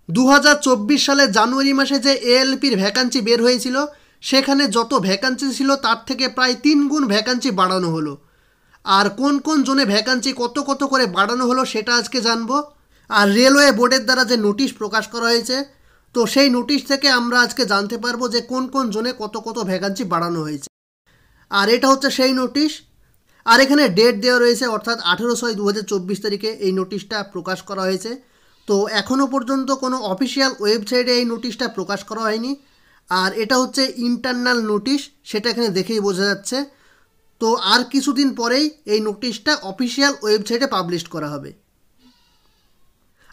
2024 সালে জানুয়ারি মাসে যে এএলপির ভ্যাকান্সি বের হয়েছিল সেখানে যত ভ্যাকান্সি ছিল তার থেকে প্রায় 3 গুণ ভ্যাকান্সি বাড়ানো হলো। আর কোন কোন জোনে ভ্যাকান্সি কত কত করে বাড়ানো হলো সেটা আজকে জানবো। আর রেলওয়ে বোর্ডের দ্বারা যে নোটিশ প্রকাশ করা হয়েছে, তো সেই নোটিশ থেকে আমরা আজকে জানতে পারবো যে কোন কোন জোনে কত কত ভ্যাকান্সি বাড়ানো হয়েছে। আর এটা হচ্ছে সেই নোটিশ। আর এখানে ডেট দেওয়া রয়েছে, অর্থাৎ 18/6/2024 তারিখে এই নোটিশটা প্রকাশ করা হয়েছে। তো এখনও পর্যন্ত কোনো অফিসিয়াল ওয়েবসাইটে এই নোটিশটা প্রকাশ করা হয়নি। আর এটা হচ্ছে ইন্টারনাল নোটিশ, সেটা এখানে দেখেই বোঝা যাচ্ছে। তো আর কিছুদিন পরেই এই নোটিশটা অফিসিয়াল ওয়েবসাইটে পাবলিশ করা হবে।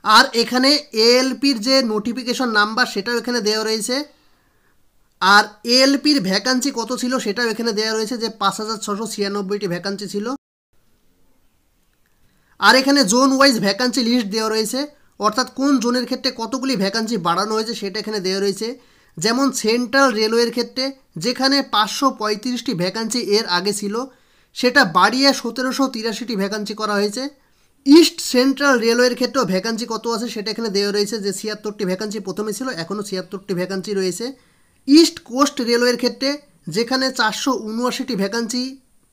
আর এখানে এএলপির যে নোটিফিকেশন নাম্বার সেটাও এখানে দেওয়া রয়েছে। আর এএলপির ভ্যাকান্সি কত ছিল সেটাও এখানে দেওয়া রয়েছে, যে 5696টি ভ্যাকান্সি ছিল। আর এখানে জোন ওয়াইজ ভ্যাকান্সি লিস্ট দেওয়া রয়েছে, অর্থাৎ কোন জোনের ক্ষেত্রে কতগুলি ভ্যাকান্সি বাড়ানো হয়েছে সেটা এখানে দেওয়া রয়েছে। যেমন সেন্ট্রাল রেলওয়ের ক্ষেত্রে যেখানে 535টি ভ্যাকান্সি এর আগে ছিল, সেটা বাড়িয়ে 1783টি ভ্যাকান্সি করা হয়েছে। ইস্ট সেন্ট্রাল রেলওয়ের ক্ষেত্রেও ভ্যাকান্সি কত আছে সেটা এখানে দেওয়া রয়েছে, যে 76টি ভ্যাকান্সি প্রথমে ছিল, এখনও 76টি ভ্যাকান্সি রয়েছে। ইস্ট কোস্ট রেলওয়ের ক্ষেত্রে যেখানে 479টি ভ্যাকান্সি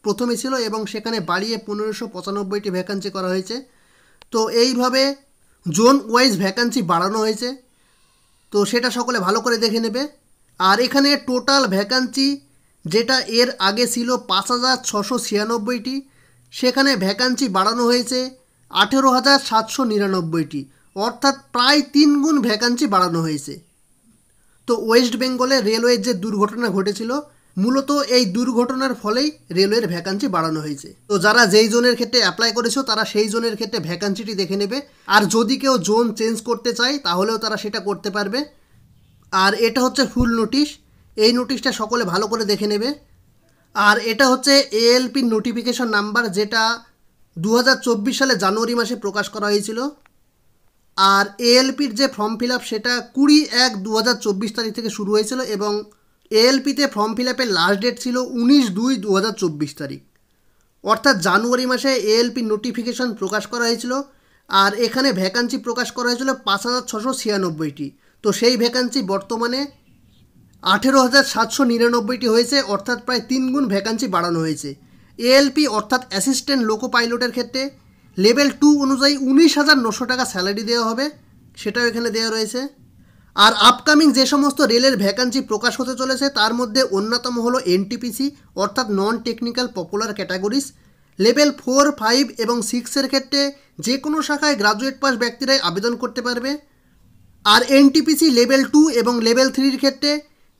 প্রথমে ছিল এবং সেখানে বাড়িয়ে 1595টি ভ্যাকান্সি করা হয়েছে। তো এইভাবে জোন ওয়াইজ ভ্যাকান্সি বাড়ানো হয়েছে, তো সেটা সকলে ভালো করে দেখে নেবে। আর এখানে টোটাল ভ্যাকান্সি যেটা এর আগে ছিল 5696টি, সেখানে ভ্যাকান্সি বাড়ানো হয়েছে 18,799টি, অর্থাৎ প্রায় 3 গুণ ভ্যাকান্সি বাড়ানো হয়েছে। তো ওয়েস্ট বেঙ্গলে রেলওয়ের যে দুর্ঘটনা ঘটেছিল, মূলত এই দুর্ঘটনার ফলেই রেলওয়ের ভ্যাকান্সি বাড়ানো হয়েছে। তো যারা যেই জোনের ক্ষেত্রে অ্যাপ্লাই করেছো তারা সেই জোনের ক্ষেত্রে ভ্যাকান্সিটি দেখে নেবে। আর যদি কেউ জোন চেঞ্জ করতে চায় তাহলেও তারা সেটা করতে পারবে। আর এটা হচ্ছে ফুল নোটিশ, এই নোটিশটা সকলে ভালো করে দেখে নেবে। আর এটা হচ্ছে এএলপির নোটিফিকেশন নাম্বার, যেটা 2024 সালে জানুয়ারি মাসে প্রকাশ করা হয়েছিল। আর এএলপির যে ফর্ম ফিল আপ সেটা 20/1/2024 তারিখ থেকে শুরু হয়েছিল এবং এএলপিতে ফর্ম ফিল আপের লাস্ট ডেট ছিল 19/2/2024 তারিখ। অর্থাৎ জানুয়ারি মাসে এএলপির নোটিফিকেশন প্রকাশ করা হয়েছিল। আর এখানে ভ্যাকান্সি প্রকাশ করা হয়েছিল 5696টি। তো সেই ভ্যাকান্সি বর্তমানে 18,799টি হয়েছে, অর্থাৎ প্রায় 3 গুণ ভ্যাকান্সি বাড়ানো হয়েছে। এএলপি অর্থাৎ অ্যাসিস্ট্যান্ট লোকো পাইলটের ক্ষেত্রে লেভেল 2 অনুযায়ী 19,900 টাকা স্যালারি দেওয়া হবে, সেটাও এখানে দেওয়া রয়েছে। আর আপকামিং যে সমস্ত রেলের ভ্যাকান্সি প্রকাশ হতে চলেছে তার মধ্যে অন্যতম হলো এনটিপিসি, অর্থাৎ non technical popular categories. Level 4, 5 এবং 6-এর ক্ষেত্রে যে কোনো শাখায় গ্রাজুয়েট পাস ব্যক্তিরাই আবেদন করতে পারবে। আর এনটিপিসি লেভেল 2 এবং লেভেল 3-এর ক্ষেত্রে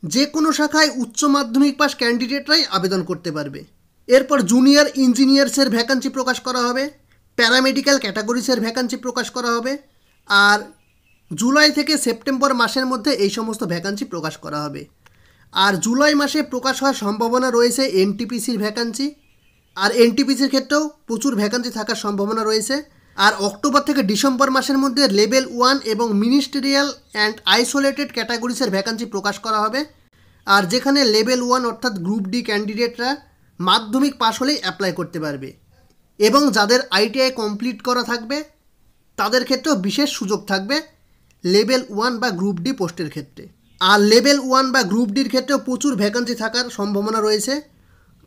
যে কোনো শাখায় উচ্চ মাধ্যমিক পাস ক্যান্ডিডেটরাই আবেদন করতে পারবে। এরপর জুনিয়র ইঞ্জিনিয়ার্সের ভ্যাকান্সি প্রকাশ করা হবে, প্যারামেডিক্যাল ক্যাটাগরিজের ভ্যাকান্সি প্রকাশ করা হবে। আর জুলাই থেকে সেপ্টেম্বর মাসের মধ্যে এই সমস্ত ভ্যাকান্সি প্রকাশ করা হবে। আর জুলাই মাসে প্রকাশ হওয়ার সম্ভাবনা রয়েছে এনটিপিসির ভ্যাকান্সি। আর এনটিপিসির ক্ষেত্রেও প্রচুর ভ্যাকান্সি থাকার সম্ভাবনা রয়েছে। আর অক্টোবর থেকে ডিসেম্বর মাসের মধ্যে লেভেল 1 এবং মিনিস্টেরিয়াল অ্যান্ড আইসোলেটেড ক্যাটাগরিজের ভ্যাকান্সি প্রকাশ করা হবে। আর যেখানে লেভেল 1 অর্থাৎ গ্রুপ ডি ক্যান্ডিডেটরা মাধ্যমিক পাশ হলেই অ্যাপ্লাই করতে পারবে এবং যাদের আইটিআই কমপ্লিট করা থাকবে তাদের ক্ষেত্রেও বিশেষ সুযোগ থাকবে লেভেল 1 বা গ্রুপ ডি পোস্টের ক্ষেত্রে। আর লেভেল 1 বা গ্রুপ ডির ক্ষেত্রেও প্রচুর ভ্যাকান্সি থাকার সম্ভাবনা রয়েছে।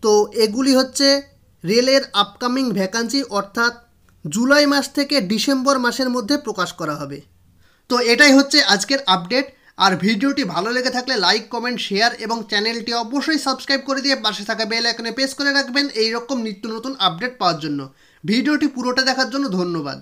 তো এগুলি হচ্ছে রেলের আপকামিং ভ্যাকান্সি, অর্থাৎ জুলাই মাস থেকে ডিসেম্বর মাসের মধ্যে প্রকাশ করা হবে। তো এটাই হচ্ছে আজকের আপডেট। আর ভিডিওটি ভালো লেগে থাকলে লাইক, কমেন্ট, শেয়ার এবং চ্যানেলটি অবশ্যই সাবস্ক্রাইব করে দিয়ে পাশে থাকা বেল আইকনে প্রেস করে রাখবেন এই রকম নিত্য নতুন আপডেট পাওয়ার জন্য। ভিডিওটি পুরোটা দেখার জন্য ধন্যবাদ।